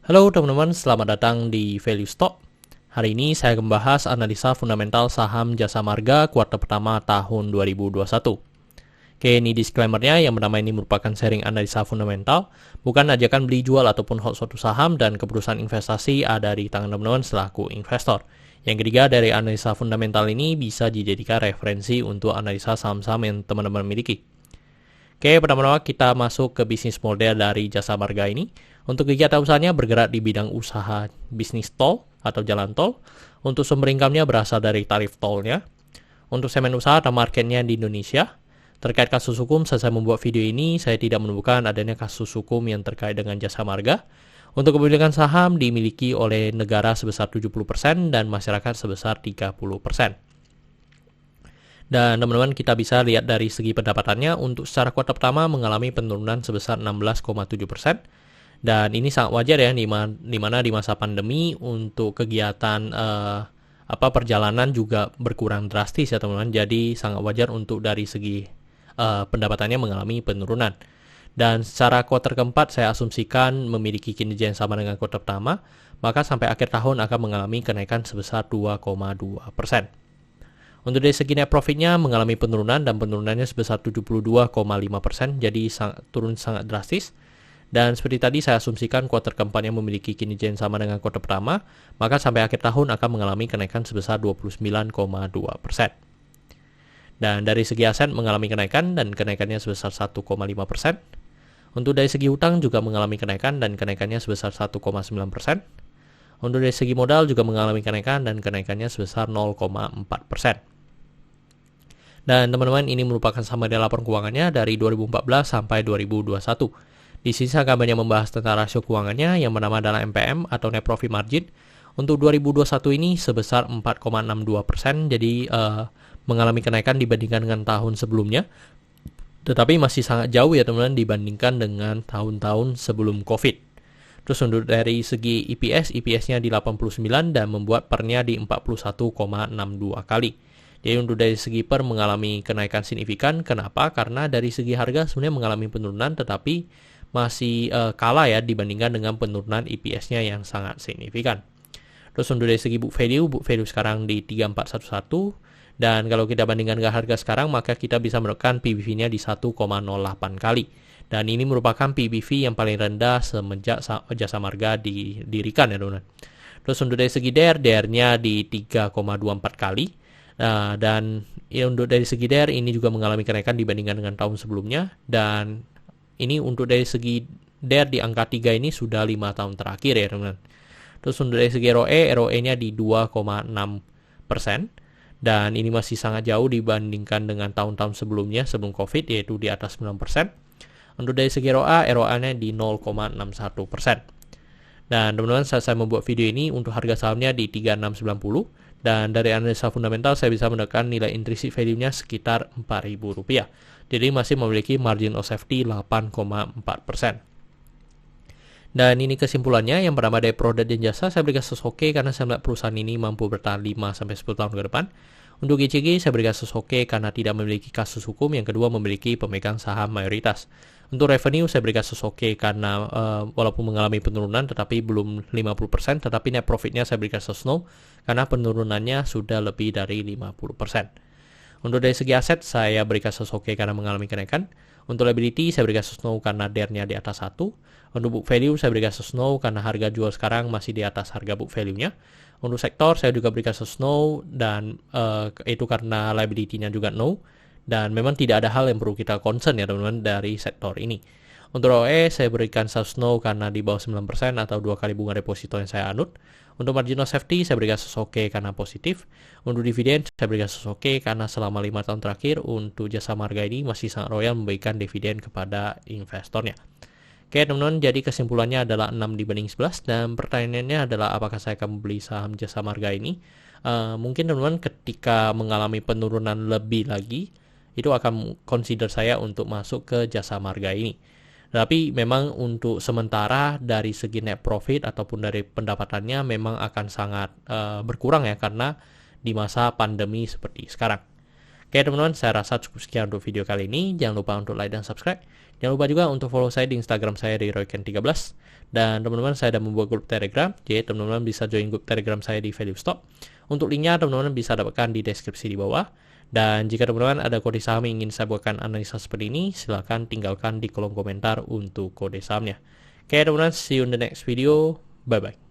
Halo teman-teman, selamat datang di Value Stock. Hari ini saya akan membahas analisa fundamental saham Jasa Marga kuartal pertama tahun 2021. Oke, ini disclaimer-nya, yang pertama ini merupakan sharing analisa fundamental, bukan ajakan beli jual ataupun hold suatu saham, dan keputusan investasi ada di tangan teman-teman selaku investor. Yang ketiga, dari analisa fundamental ini bisa dijadikan referensi untuk analisa saham-saham yang teman-teman miliki. Oke, pertama-tama kita masuk ke bisnis model dari Jasa Marga ini. Untuk kegiatan usahanya bergerak di bidang usaha bisnis tol atau jalan tol. Untuk sumber income-nya berasal dari tarif tolnya. Untuk segmen usaha atau marketnya di Indonesia. Terkait kasus hukum, saat saya membuat video ini, saya tidak menemukan adanya kasus hukum yang terkait dengan Jasa Marga. Untuk kepemilikan saham dimiliki oleh negara sebesar 70% dan masyarakat sebesar 30%. Dan teman-teman kita bisa lihat dari segi pendapatannya, untuk secara kuartal pertama mengalami penurunan sebesar 16,7%. Dan ini sangat wajar ya, di mana di masa pandemi untuk kegiatan perjalanan juga berkurang drastis ya teman-teman. Jadi sangat wajar untuk dari segi pendapatannya mengalami penurunan. Dan secara kuartal keempat saya asumsikan memiliki kinerja yang sama dengan kuartal pertama, maka sampai akhir tahun akan mengalami kenaikan sebesar 2,2%. Untuk dari segi net profitnya mengalami penurunan, dan penurunannya sebesar 72,5%, jadi turun sangat drastis. Dan seperti tadi saya asumsikan kuartal keempat yang memiliki kinerja yang sama dengan kuartal pertama, maka sampai akhir tahun akan mengalami kenaikan sebesar 29,2%. Dan dari segi aset mengalami kenaikan, dan kenaikannya sebesar 1,5%. Untuk dari segi utang juga mengalami kenaikan, dan kenaikannya sebesar 1,9%. Untuk dari segi modal juga mengalami kenaikan, dan kenaikannya sebesar 0,4%. Dan teman-teman, ini merupakan summary laporan keuangannya dari 2014 sampai 2021. Di sini saya akan banyak membahas tentang rasio keuangannya yang bernama adalah MPM atau Net Profit Margin. Untuk 2021 ini sebesar 4,62%, jadi mengalami kenaikan dibandingkan dengan tahun sebelumnya. Tetapi masih sangat jauh ya teman-teman dibandingkan dengan tahun-tahun sebelum COVID. Terus untuk dari segi EPS-nya di 89 dan membuat pernya di 41,62 kali. Jadi untuk dari segi per mengalami kenaikan signifikan. Kenapa? Karena dari segi harga sebenarnya mengalami penurunan, tetapi masih kalah ya dibandingkan dengan penurunan EPS-nya yang sangat signifikan. Terus untuk dari segi book value sekarang di 3411. Dan kalau kita bandingkan dengan harga sekarang, maka kita bisa menekan PBV-nya di 1,08 kali. Dan ini merupakan PBV yang paling rendah semenjak Jasa Marga didirikan ya teman-teman. Terus untuk dari segi DR-nya di 3,24 kali. Dan untuk dari segi DR ini juga mengalami kenaikan dibandingkan dengan tahun sebelumnya. Dan ini untuk dari segi DR di angka 3 ini sudah 5 tahun terakhir ya teman-teman. Terus untuk dari segi ROE-nya di 2,6%. Dan ini masih sangat jauh dibandingkan dengan tahun-tahun sebelumnya sebelum COVID, yaitu di atas 9%. Untuk dari segi ROA-nya di 0,61%. Dan teman-teman, saat saya membuat video ini untuk harga sahamnya di 3690. Dan dari analisa fundamental saya bisa menekan nilai intrinsic value-nya sekitar Rp4.000. Jadi masih memiliki margin of safety 8,4%. Dan ini kesimpulannya, yang pertama dari produk dan jasa saya berikan oke karena saya melihat perusahaan ini mampu bertahan 5-10 tahun ke depan. Untuk GCG saya berikan oke karena tidak memiliki kasus hukum. Yang kedua, memiliki pemegang saham mayoritas. Untuk revenue saya berikan oke karena walaupun mengalami penurunan tetapi belum 50%, tetapi net profitnya saya berikan no karena penurunannya sudah lebih dari 50%. Untuk dari segi aset saya berikan oke karena mengalami kenaikan. Untuk liability saya berikan no karena DER-nya di atas 1. Untuk book value saya berikan no karena harga jual sekarang masih di atas harga book value-nya. Untuk sektor saya juga berikan no dan itu karena liability-nya juga no. Dan memang tidak ada hal yang perlu kita concern ya teman-teman dari sektor ini. Untuk ROE saya berikan no karena di bawah 9% atau 2 kali bunga deposito yang saya anut. Untuk margin of safety saya berikan oke karena positif. Untuk dividen saya berikan oke karena selama 5 tahun terakhir untuk Jasa Marga ini masih sangat royal memberikan dividen kepada investornya. Oke teman-teman, jadi kesimpulannya adalah 6/11 dan pertanyaannya adalah apakah saya akan membeli saham Jasa Marga ini. Mungkin teman-teman ketika mengalami penurunan lebih lagi itu akan consider saya untuk masuk ke Jasa Marga ini. Tapi memang untuk sementara dari segi net profit ataupun dari pendapatannya memang akan sangat berkurang ya karena di masa pandemi seperti sekarang. Oke teman-teman, saya rasa cukup sekian untuk video kali ini. Jangan lupa untuk like dan subscribe. Jangan lupa juga untuk follow saya di Instagram saya di royken13. Dan teman-teman, saya ada membuat grup Telegram. Jadi teman-teman bisa join grup Telegram saya di Value Stock. Untuk linknya teman-teman bisa dapatkan di deskripsi di bawah. Dan jika teman-teman ada kode saham yang ingin saya buatkan analisa seperti ini, silahkan tinggalkan di kolom komentar untuk kode sahamnya. Oke teman-teman, see you in the next video. Bye-bye.